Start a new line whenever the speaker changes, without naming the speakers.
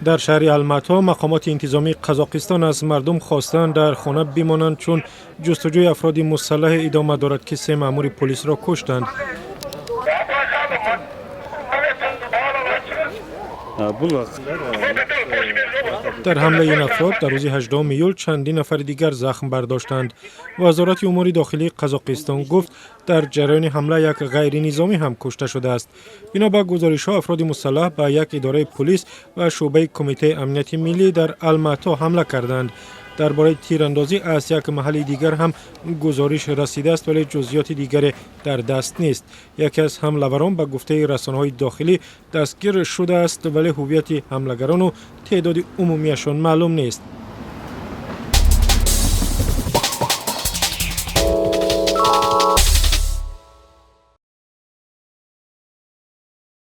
در شهر الماتا مقامات انتظامی قزاقستان از مردم خواستند در خانه بمانند چون جستجوی افراد مسلح ادامه دارد که 3 مأمور پلیس را کشتند. در حمله این افراد در روز 18 ایول چندین نفر دیگر زخم برداشتند. وزارت امور داخلی قزاقستان گفت در جریان حمله یک غیر نظامی هم کشته شده است. بنا به گزارش‌ها افراد مسلح به یک اداره پلیس و شعبه کمیته امنیت ملی در الماتا حمله کردند. درباره تیراندازی از یک محل دیگر هم گزارش رسیده است ولی جزئیات دیگری در دست نیست. یکی از حمله‌وران به گفته رسانه‌های داخلی دستگیر شده است ولی هویت حمله‌گران و تعداد عمومیشان معلوم نیست.